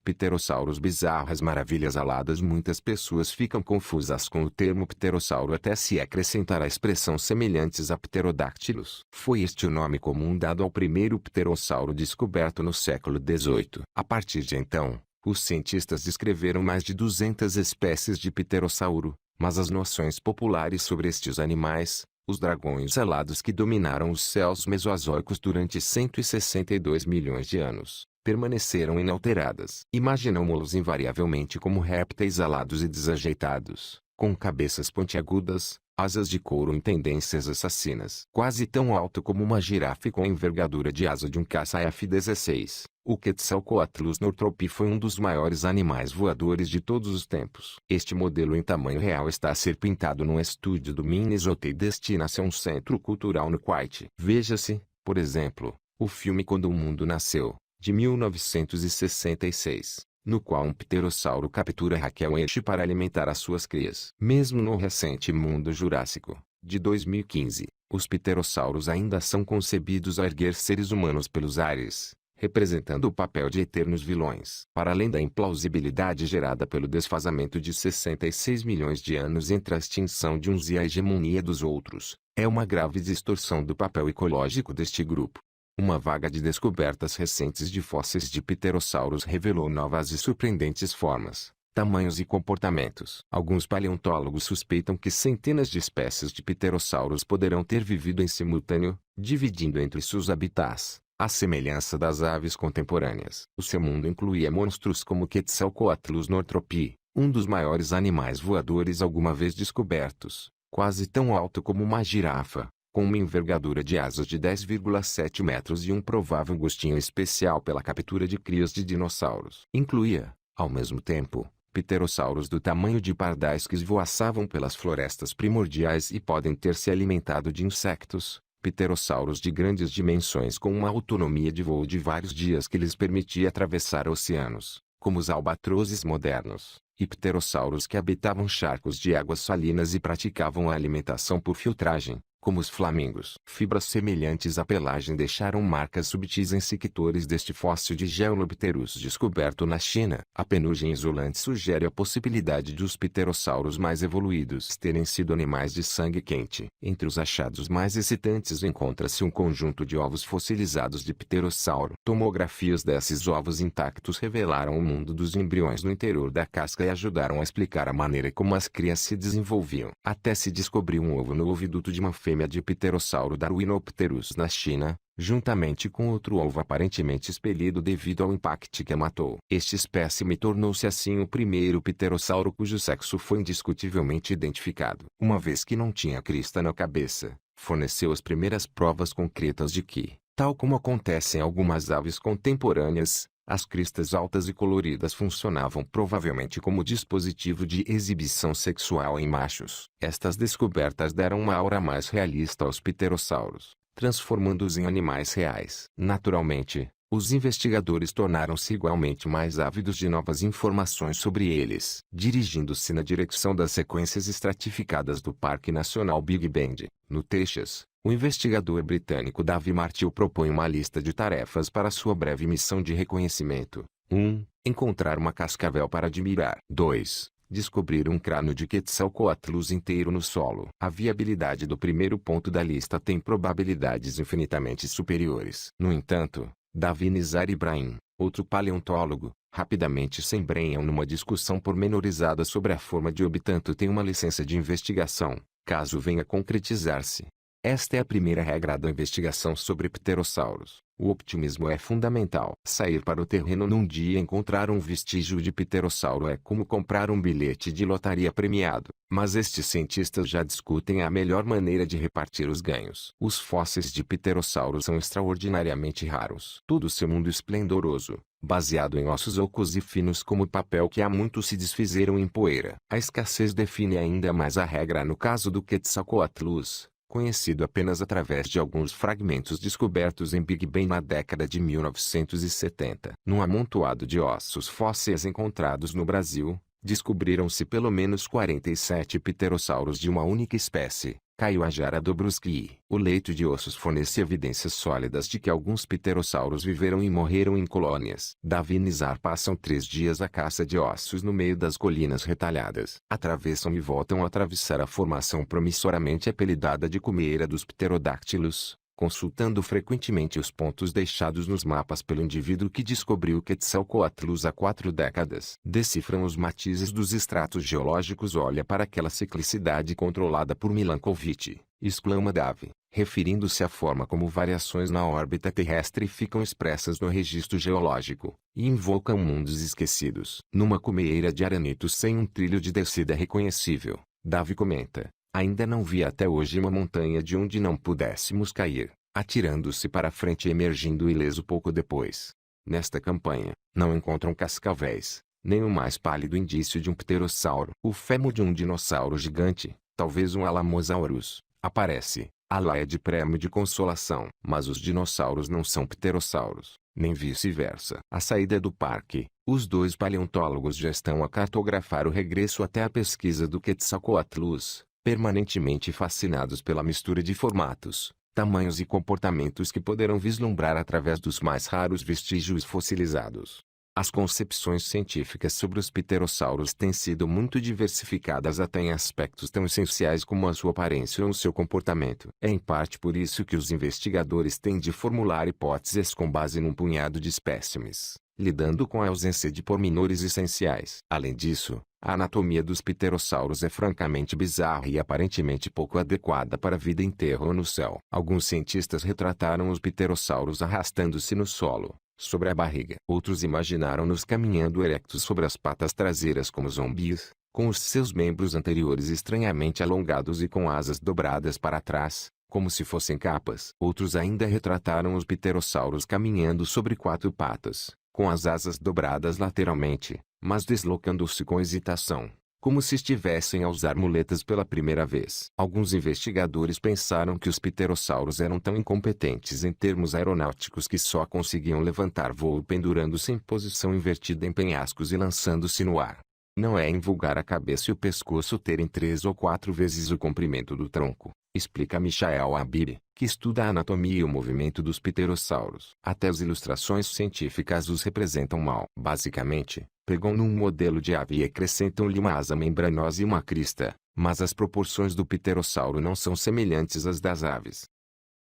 Pterossauros bizarras maravilhas aladas. Muitas pessoas ficam confusas com o termo pterossauro até se acrescentar a expressão semelhantes a pterodáctilos. Foi este o nome comum dado ao primeiro pterossauro descoberto no século XVIII. A partir de então, os cientistas descreveram mais de 200 espécies de pterossauro, mas as noções populares sobre estes animais, os dragões alados que dominaram os céus mesozoicos durante 162 milhões de anos, permaneceram inalteradas. Imaginamo-los invariavelmente como répteis alados e desajeitados, com cabeças pontiagudas, asas de couro em tendências assassinas. Quase tão alto como uma girafa e com a envergadura de asa de um caça F-16, o Quetzalcoatlus northrop foi um dos maiores animais voadores de todos os tempos. Este modelo em tamanho real está a ser pintado num estúdio do Minnesota e destina-se a um centro cultural no Kuwait. Veja-se, por exemplo, o filme Quando o Mundo Nasceu, de 1966, no qual um pterossauro captura Raquel Enche para alimentar as suas crias. Mesmo no recente Mundo Jurássico, de 2015, os pterossauros ainda são concebidos a erguer seres humanos pelos ares, representando o papel de eternos vilões. Para além da implausibilidade gerada pelo desfazamento de 66 milhões de anos entre a extinção de uns e a hegemonia dos outros, é uma grave distorção do papel ecológico deste grupo. Uma vaga de descobertas recentes de fósseis de pterossauros revelou novas e surpreendentes formas, tamanhos e comportamentos. Alguns paleontólogos suspeitam que centenas de espécies de pterossauros poderão ter vivido em simultâneo, dividindo entre seus habitats, à semelhança das aves contemporâneas. O seu mundo incluía monstros como Quetzalcoatlus northrop, um dos maiores animais voadores alguma vez descobertos, quase tão alto como uma girafa, com uma envergadura de asas de 10,7 metros e um provável gostinho especial pela captura de crias de dinossauros. Incluía, ao mesmo tempo, pterossauros do tamanho de pardais que esvoaçavam pelas florestas primordiais e podem ter se alimentado de insetos, pterossauros de grandes dimensões com uma autonomia de voo de vários dias que lhes permitia atravessar oceanos, como os albatrozes modernos, e pterossauros que habitavam charcos de águas salinas e praticavam a alimentação por filtragem, como os flamingos. Fibras semelhantes à pelagem deixaram marcas subtis em sectores deste fóssil de Geolopterus descoberto na China. A penugem isolante sugere a possibilidade de os pterossauros mais evoluídos terem sido animais de sangue quente. Entre os achados mais excitantes encontra-se um conjunto de ovos fossilizados de pterossauro. Tomografias desses ovos intactos revelaram o mundo dos embriões no interior da casca e ajudaram a explicar a maneira como as crias se desenvolviam. Até se descobriu um ovo no oviduto de uma fêmea de pterossauro Darwinopterus na China, juntamente com outro ovo aparentemente expelido devido ao impacto que a matou. Este espécime tornou-se assim o primeiro pterossauro cujo sexo foi indiscutivelmente identificado. Uma vez que não tinha crista na cabeça, forneceu as primeiras provas concretas de que, tal como acontece em algumas aves contemporâneas, as cristas altas e coloridas funcionavam provavelmente como dispositivo de exibição sexual em machos. Estas descobertas deram uma aura mais realista aos pterossauros, transformando-os em animais reais. Naturalmente, os investigadores tornaram-se igualmente mais ávidos de novas informações sobre eles. Dirigindo-se na direção das sequências estratificadas do Parque Nacional Big Bend, no Texas, o investigador britânico David Martel propõe uma lista de tarefas para sua breve missão de reconhecimento. 1. Encontrar uma cascavel para admirar. 2. Descobrir um crânio de Quetzalcoatlus inteiro no solo. A viabilidade do primeiro ponto da lista tem probabilidades infinitamente superiores. No entanto, Davi Nizar Ibrahim, outro paleontólogo, rapidamente se embrenham numa discussão pormenorizada sobre a forma de obtanto tem uma licença de investigação, caso venha a concretizar-se. Esta é a primeira regra da investigação sobre pterossauros. O optimismo é fundamental. Sair para o terreno num dia e encontrar um vestígio de pterossauro é como comprar um bilhete de lotaria premiado. Mas estes cientistas já discutem a melhor maneira de repartir os ganhos. Os fósseis de pterossauros são extraordinariamente raros. Todo seu mundo esplendoroso, baseado em ossos ocos e finos como papel que há muito se desfizeram em poeira. A escassez define ainda mais a regra no caso do Quetzalcoatlus, conhecido apenas através de alguns fragmentos descobertos em Big Ben na década de 1970. Num amontoado de ossos fósseis encontrados no Brasil, descobriram-se pelo menos 47 pterossauros de uma única espécie, Kaiowajara Dobruski. O leito de ossos fornece evidências sólidas de que alguns pterossauros viveram e morreram em colônias. Davi e Nizar passam 3 dias à caça de ossos no meio das colinas retalhadas. Atravessam e voltam a atravessar a formação promissoramente apelidada de cumeira dos pterodáctilos, consultando frequentemente os pontos deixados nos mapas pelo indivíduo que descobriu Quetzalcoatlus há 4 décadas. Decifram os matizes dos estratos geológicos. Olha para aquela ciclicidade controlada por Milankovitch, exclama Davi, referindo-se à forma como variações na órbita terrestre ficam expressas no registro geológico, e invocam mundos esquecidos. Numa cumeira de aranitos sem um trilho de descida reconhecível, Davi comenta: ainda não vi até hoje uma montanha de onde não pudéssemos cair, atirando-se para frente e emergindo ileso pouco depois. Nesta campanha, não encontram cascavéis, nem o mais pálido indício de um pterossauro. O fêmur de um dinossauro gigante, talvez um Alamosaurus, aparece, a laia de prêmio de consolação. Mas os dinossauros não são pterossauros, nem vice-versa. À saída do parque, os 2 paleontólogos já estão a cartografar o regresso até a pesquisa do Quetzalcoatlus, permanentemente fascinados pela mistura de formatos, tamanhos e comportamentos que poderão vislumbrar através dos mais raros vestígios fossilizados. As concepções científicas sobre os pterossauros têm sido muito diversificadas até em aspectos tão essenciais como a sua aparência ou o seu comportamento. É em parte por isso que os investigadores têm de formular hipóteses com base num punhado de espécimes, lidando com a ausência de pormenores essenciais. Além disso, a anatomia dos pterossauros é francamente bizarra e aparentemente pouco adequada para a vida em terra ou no céu. Alguns cientistas retrataram os pterossauros arrastando-se no solo, sobre a barriga. Outros imaginaram-nos caminhando erectos sobre as patas traseiras como zumbis, com os seus membros anteriores estranhamente alongados e com asas dobradas para trás, como se fossem capas. Outros ainda retrataram os pterossauros caminhando sobre 4 patas, com as asas dobradas lateralmente, mas deslocando-se com hesitação, como se estivessem a usar muletas pela primeira vez. Alguns investigadores pensaram que os pterossauros eram tão incompetentes em termos aeronáuticos que só conseguiam levantar voo pendurando-se em posição invertida em penhascos e lançando-se no ar. Não é invulgar a cabeça e o pescoço terem 3 ou 4 vezes o comprimento do tronco, explica Michael Habib, que estuda a anatomia e o movimento dos pterossauros. Até as ilustrações científicas os representam mal. Basicamente, pegam num modelo de ave e acrescentam-lhe uma asa membranosa e uma crista, mas as proporções do pterossauro não são semelhantes às das aves.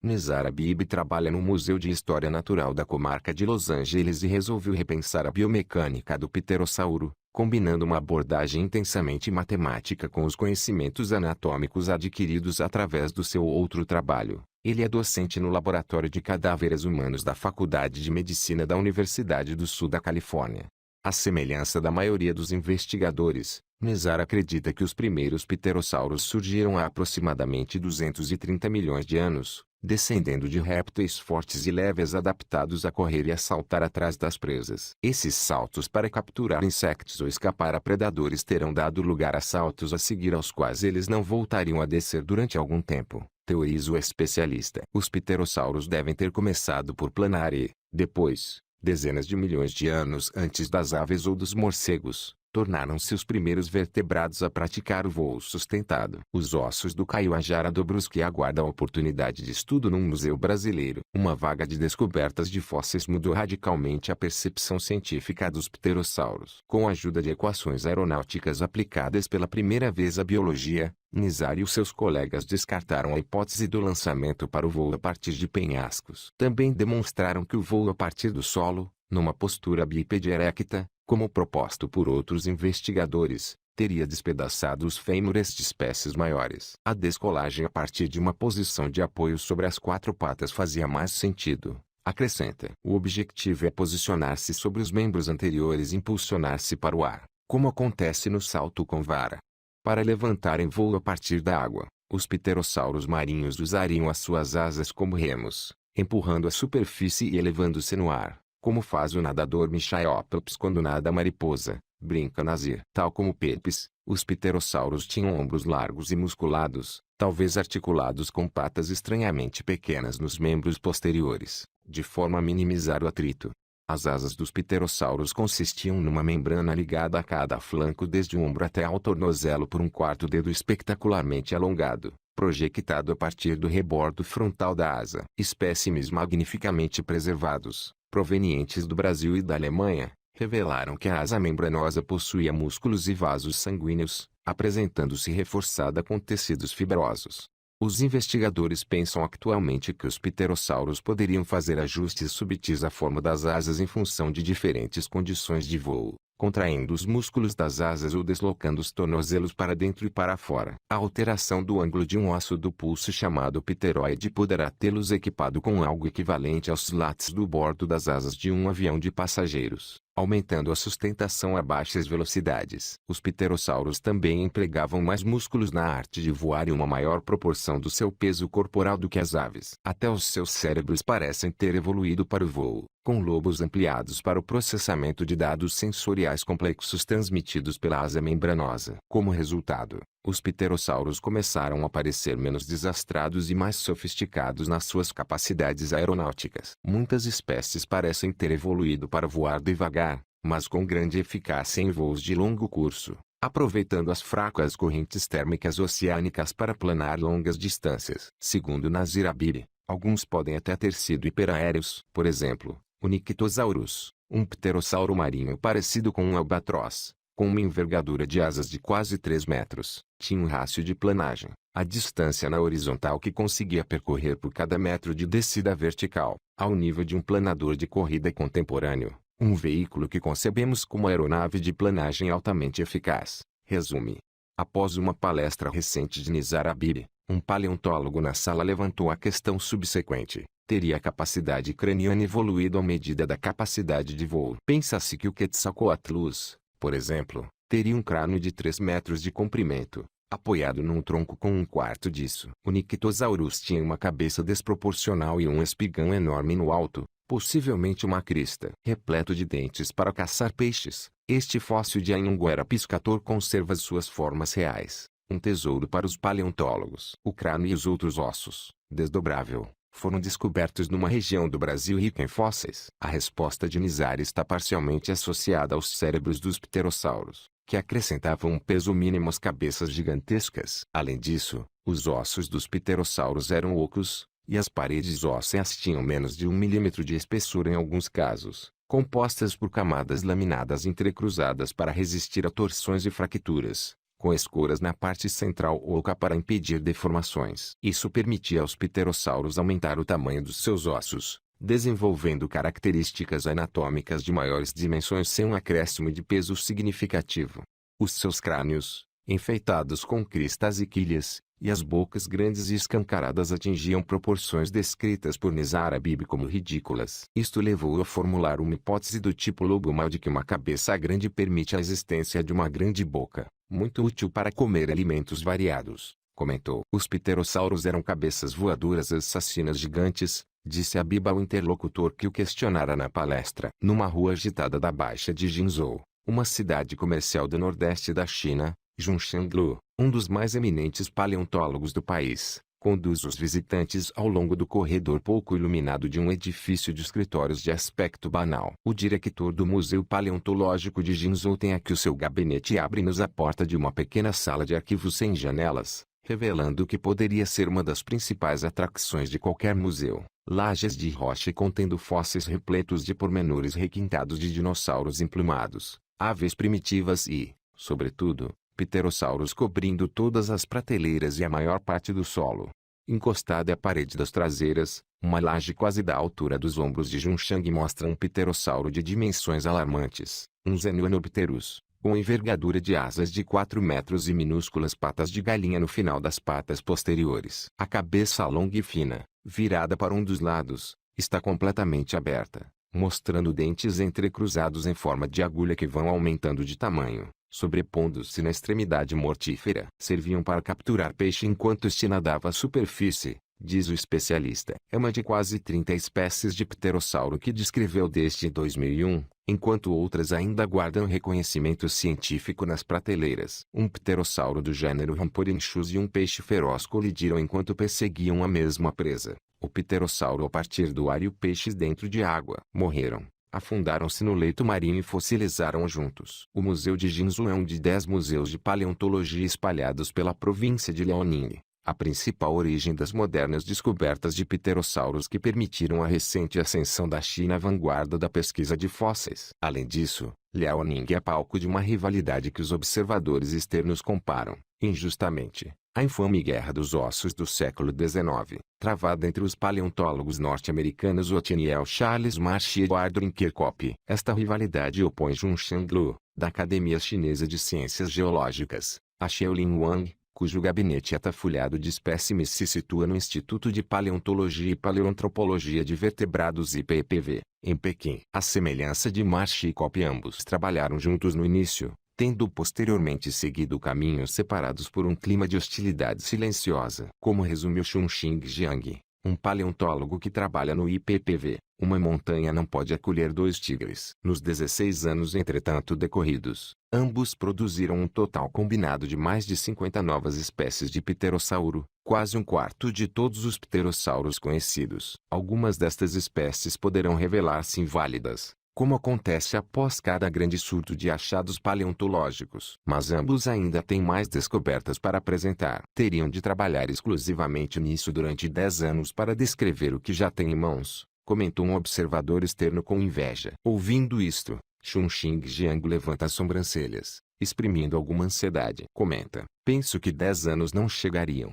Nizar Habib trabalha no Museu de História Natural da comarca de Los Angeles e resolveu repensar a biomecânica do pterossauro, combinando uma abordagem intensamente matemática com os conhecimentos anatômicos adquiridos através do seu outro trabalho. Ele é docente no Laboratório de Cadáveres Humanos da Faculdade de Medicina da Universidade do Sul da Califórnia. À semelhança da maioria dos investigadores, Nizar acredita que os primeiros pterossauros surgiram há aproximadamente 230 milhões de anos, descendendo de répteis fortes e leves adaptados a correr e a saltar atrás das presas. Esses saltos para capturar insectos ou escapar a predadores terão dado lugar a saltos a seguir aos quais eles não voltariam a descer durante algum tempo, teoriza o especialista. Os pterossauros devem ter começado por planar e, depois, dezenas de milhões de anos antes das aves ou dos morcegos, tornaram-se os primeiros vertebrados a praticar o voo sustentado. Os ossos do Kaiowajara Dobruski aguardam a oportunidade de estudo num museu brasileiro. Uma vaga de descobertas de fósseis mudou radicalmente a percepção científica dos pterossauros. Com a ajuda de equações aeronáuticas aplicadas pela primeira vez à biologia, Nizar e os seus colegas descartaram a hipótese do lançamento para o voo a partir de penhascos. Também demonstraram que o voo a partir do solo, numa postura bípede erecta, como proposto por outros investigadores, teria despedaçado os fêmures de espécies maiores. A descolagem a partir de uma posição de apoio sobre as 4 patas fazia mais sentido, acrescenta. O objetivo é posicionar-se sobre os membros anteriores e impulsionar-se para o ar, como acontece no salto com vara. Para levantarem voo a partir da água, os pterossauros marinhos usariam as suas asas como remos, empurrando a superfície e elevando-se no ar, como faz o nadador Michaeopops quando nada mariposa, brinca Nazir. Tal como Pepys, os pterossauros tinham ombros largos e musculados, talvez articulados com patas estranhamente pequenas nos membros posteriores, de forma a minimizar o atrito. As asas dos pterossauros consistiam numa membrana ligada a cada flanco desde o ombro até ao tornozelo por um quarto dedo espetacularmente alongado, projetado a partir do rebordo frontal da asa. Espécimes magnificamente preservados, provenientes do Brasil e da Alemanha, revelaram que a asa membranosa possuía músculos e vasos sanguíneos, apresentando-se reforçada com tecidos fibrosos. Os investigadores pensam atualmente que os pterossauros poderiam fazer ajustes subtis à forma das asas em função de diferentes condições de voo, contraindo os músculos das asas ou deslocando os tornozelos para dentro e para fora. A alteração do ângulo de um osso do pulso chamado pteroide poderá tê-los equipado com algo equivalente aos slats do bordo das asas de um avião de passageiros, aumentando a sustentação a baixas velocidades. Os pterossauros também empregavam mais músculos na arte de voar e uma maior proporção do seu peso corporal do que as aves. Até os seus cérebros parecem ter evoluído para o voo, com lobos ampliados para o processamento de dados sensoriais complexos transmitidos pela asa membranosa. Como resultado, os pterossauros começaram a parecer menos desastrados e mais sofisticados nas suas capacidades aeronáuticas. Muitas espécies parecem ter evoluído para voar devagar, mas com grande eficácia em voos de longo curso, aproveitando as fracas correntes térmicas oceânicas para planar longas distâncias. Segundo Nazir Habib, alguns podem até ter sido hiperaéreos. Por exemplo, o Nyctosaurus, um pterossauro marinho parecido com um albatroz, com uma envergadura de asas de quase 3 metros, tinha um rácio de planagem, a distância na horizontal que conseguia percorrer por cada metro de descida vertical, ao nível de um planador de corrida contemporâneo, um veículo que concebemos como aeronave de planagem altamente eficaz. Resume. Após uma palestra recente de Nizar Habib, um paleontólogo na sala levantou a questão subsequente: teria a capacidade craniana evoluído à medida da capacidade de voo? Pensa-se que o Quetzalcoatlus, por exemplo, teria um crânio de 3 metros de comprimento, apoiado num tronco com um quarto disso. O Nyctosaurus tinha uma cabeça desproporcional e um espigão enorme no alto, possivelmente uma crista. Repleto de dentes para caçar peixes, este fóssil de Anhanguera piscator conserva suas formas reais, um tesouro para os paleontólogos. O crânio e os outros ossos, desdobrável, foram descobertos numa região do Brasil rica em fósseis. A resposta de Nizar está parcialmente associada aos cérebros dos pterossauros, que acrescentavam um peso mínimo às cabeças gigantescas. Além disso, os ossos dos pterossauros eram ocos, e as paredes ósseas tinham menos de 1 milímetro de espessura em alguns casos, compostas por camadas laminadas entrecruzadas para resistir a torções e fracturas, com escoras na parte central oca para impedir deformações. Isso permitia aos pterossauros aumentar o tamanho dos seus ossos, desenvolvendo características anatômicas de maiores dimensões sem um acréscimo de peso significativo. Os seus crânios, enfeitados com cristas e quilhas, e as bocas grandes e escancaradas atingiam proporções descritas por Nizar Habib como ridículas. Isto levou a formular uma hipótese do tipo lobomau de que uma cabeça grande permite a existência de uma grande boca, muito útil para comer alimentos variados, comentou. Os pterossauros eram cabeças voadoras assassinas gigantes, disse Habib ao interlocutor que o questionara na palestra. Numa rua agitada da Baixa de Jinzhou, uma cidade comercial do nordeste da China, Zhongshan-Lu, um dos mais eminentes paleontólogos do país, conduz os visitantes ao longo do corredor pouco iluminado de um edifício de escritórios de aspecto banal. O diretor do Museu Paleontológico de Jinzhou tem aqui o seu gabinete e abre-nos a porta de uma pequena sala de arquivos sem janelas, revelando que poderia ser uma das principais atrações de qualquer museu. Lajes de rocha contendo fósseis repletos de pormenores requintados de dinossauros emplumados, aves primitivas e, sobretudo, pterossauros cobrindo todas as prateleiras e a maior parte do solo. Encostada à parede das traseiras, uma laje quase da altura dos ombros de Zhongshan mostra um pterossauro de dimensões alarmantes, um Zenoanopterus, com envergadura de asas de 4 metros e minúsculas patas de galinha no final das patas posteriores. A cabeça longa e fina, virada para um dos lados, está completamente aberta, mostrando dentes entrecruzados em forma de agulha que vão aumentando de tamanho, sobrepondo-se na extremidade mortífera. Serviam para capturar peixe enquanto este nadava à superfície, diz o especialista. É uma de quase 30 espécies de pterossauro que descreveu desde 2001, enquanto outras ainda guardam reconhecimento científico nas prateleiras. Um pterossauro do gênero Ramporinchus e um peixe feroz colidiram enquanto perseguiam a mesma presa. O pterossauro a partir do ar e o peixe dentro de água. Morreram, afundaram-se no leito marinho e fossilizaram juntos. O Museu de Jinzhou é um de 10 museus de paleontologia espalhados pela província de Liaoning, a principal origem das modernas descobertas de pterossauros que permitiram a recente ascensão da China à vanguarda da pesquisa de fósseis. Além disso, Liaoning é palco de uma rivalidade que os observadores externos comparam, injustamente, à infame Guerra dos Ossos do século XIX, travada entre os paleontólogos norte-americanos Othniel Charles Marsh e Edward Kirkhope. Esta rivalidade opõe Jun Shanglu, da Academia Chinesa de Ciências Geológicas, a Xiaolin Wang, cujo gabinete atafolhado de espécimes se situa no Instituto de Paleontologia e Paleoantropologia de Vertebrados IPPV, em Pequim. À semelhança de Marsh e Kirkhope, ambos trabalharam juntos no início, tendo posteriormente seguido caminhos separados por um clima de hostilidade silenciosa. Como resumiu Chunxing Jiang, um paleontólogo que trabalha no IPPV, uma montanha não pode acolher dois tigres. Nos 16 anos entretanto decorridos, ambos produziram um total combinado de mais de 50 novas espécies de pterossauro, quase um quarto de todos os pterossauros conhecidos. Algumas destas espécies poderão revelar-se inválidas, como acontece após cada grande surto de achados paleontológicos. Mas ambos ainda têm mais descobertas para apresentar. Teriam de trabalhar exclusivamente nisso durante 10 anos para descrever o que já têm em mãos, comentou um observador externo com inveja. Ouvindo isto, Chunxing Jiang levanta as sobrancelhas, exprimindo alguma ansiedade. Comenta: penso que 10 anos não chegariam.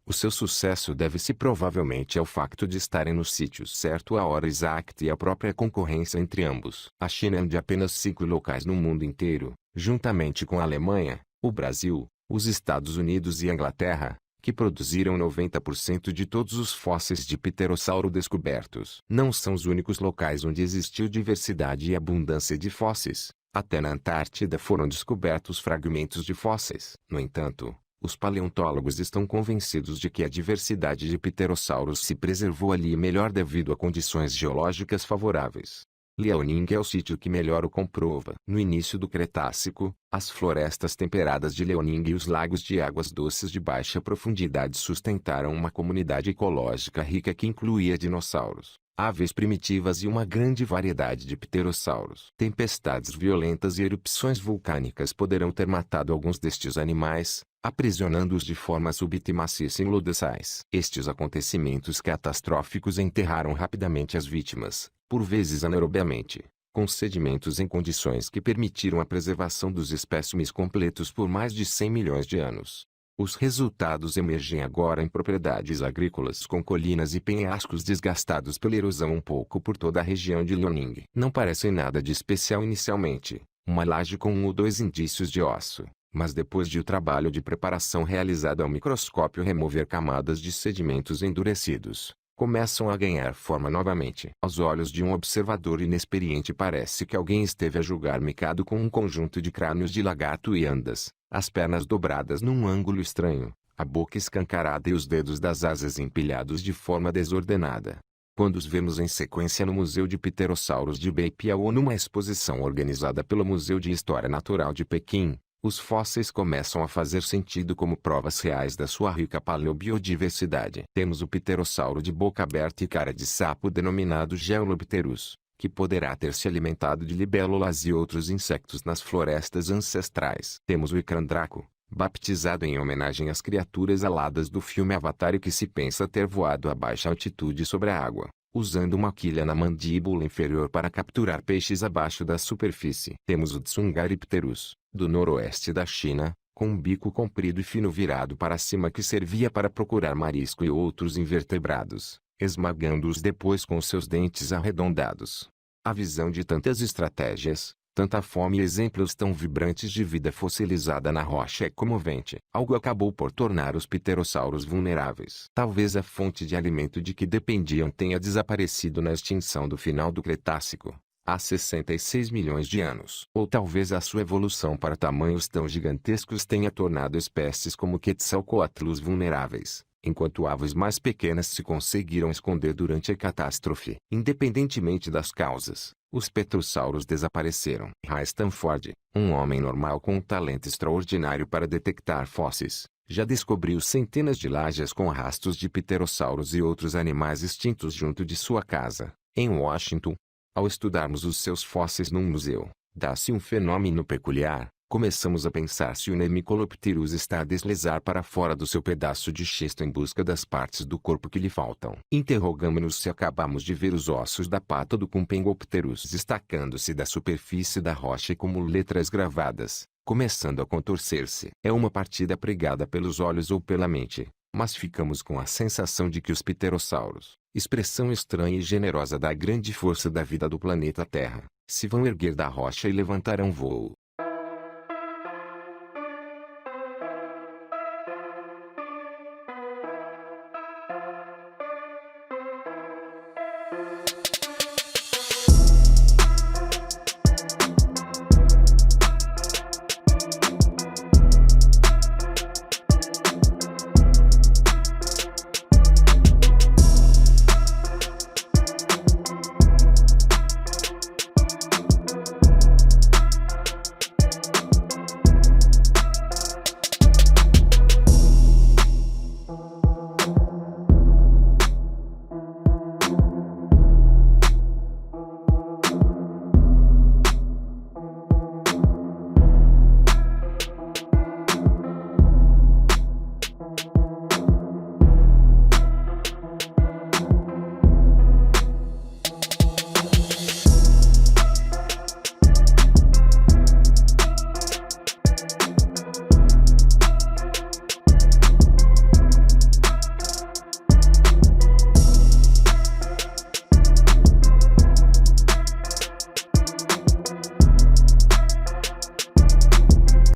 O seu sucesso deve-se provavelmente ao facto de estarem no sítio certo à hora exata e à própria concorrência entre ambos. A China é um de apenas 5 locais no mundo inteiro, juntamente com a Alemanha, o Brasil, os Estados Unidos e a Inglaterra, que produziram 90% de todos os fósseis de pterossauro descobertos. Não são os únicos locais onde existiu diversidade e abundância de fósseis. Até na Antártida foram descobertos fragmentos de fósseis. No entanto, os paleontólogos estão convencidos de que a diversidade de pterossauros se preservou ali melhor devido a condições geológicas favoráveis. Liaoning é o sítio que melhor o comprova. No início do Cretácico, as florestas temperadas de Liaoning e os lagos de águas doces de baixa profundidade sustentaram uma comunidade ecológica rica que incluía dinossauros, aves primitivas e uma grande variedade de pterossauros. Tempestades violentas e erupções vulcânicas poderão ter matado alguns destes animais, aprisionando-os de forma súbita e maciça em lodaçais. Estes acontecimentos catastróficos enterraram rapidamente as vítimas, por vezes anaerobiamente, com sedimentos em condições que permitiram a preservação dos espécimes completos por mais de 100 milhões de anos. Os resultados emergem agora em propriedades agrícolas com colinas e penhascos desgastados pela erosão um pouco por toda a região de Liaoning. Não parecem nada de especial inicialmente, uma laje com 1 ou 2 indícios de osso, mas depois de o trabalho de preparação realizado ao microscópio remover camadas de sedimentos endurecidos, começam a ganhar forma novamente. Aos olhos de um observador inexperiente parece que alguém esteve a julgar micado com um conjunto de crânios de lagarto e andas, as pernas dobradas num ângulo estranho, a boca escancarada e os dedos das asas empilhados de forma desordenada. Quando os vemos em sequência no Museu de Pterossauros de Beipiao ou numa exposição organizada pelo Museu de História Natural de Pequim, os fósseis começam a fazer sentido como provas reais da sua rica paleobiodiversidade. Temos o pterossauro de boca aberta e cara de sapo denominado Geolopterus, que poderá ter se alimentado de libélulas e outros insetos nas florestas ancestrais. Temos o Icrandraco, baptizado em homenagem às criaturas aladas do filme Avatar e que se pensa ter voado a baixa altitude sobre a água, usando uma quilha na mandíbula inferior para capturar peixes abaixo da superfície. Temos o Tsungaripterus, do noroeste da China, com um bico comprido e fino virado para cima que servia para procurar marisco e outros invertebrados, esmagando-os depois com seus dentes arredondados. A visão de tantas estratégias, tanta fome e exemplos tão vibrantes de vida fossilizada na rocha é comovente. Algo acabou por tornar os pterossauros vulneráveis. Talvez a fonte de alimento de que dependiam tenha desaparecido na extinção do final do Cretácico, há 66 milhões de anos. Ou talvez a sua evolução para tamanhos tão gigantescos tenha tornado espécies como Quetzalcoatlus vulneráveis, enquanto aves mais pequenas se conseguiram esconder durante a catástrofe. Independentemente das causas, os pterossauros desapareceram. Ray Stanford, um homem normal com um talento extraordinário para detectar fósseis, já descobriu centenas de lajes com rastros de pterossauros e outros animais extintos junto de sua casa, em Washington. Ao estudarmos os seus fósseis num museu, dá-se um fenômeno peculiar. Começamos a pensar se o Nemicolopterus está a deslizar para fora do seu pedaço de xisto em busca das partes do corpo que lhe faltam. Interrogamos-nos se acabamos de ver os ossos da pata do Cumpengopterus destacando-se da superfície da rocha como letras gravadas, começando a contorcer-se. É uma partida pregada pelos olhos ou pela mente, mas ficamos com a sensação de que os pterossauros, expressão estranha e generosa da grande força da vida do planeta Terra, se vão erguer da rocha e levantarão voo.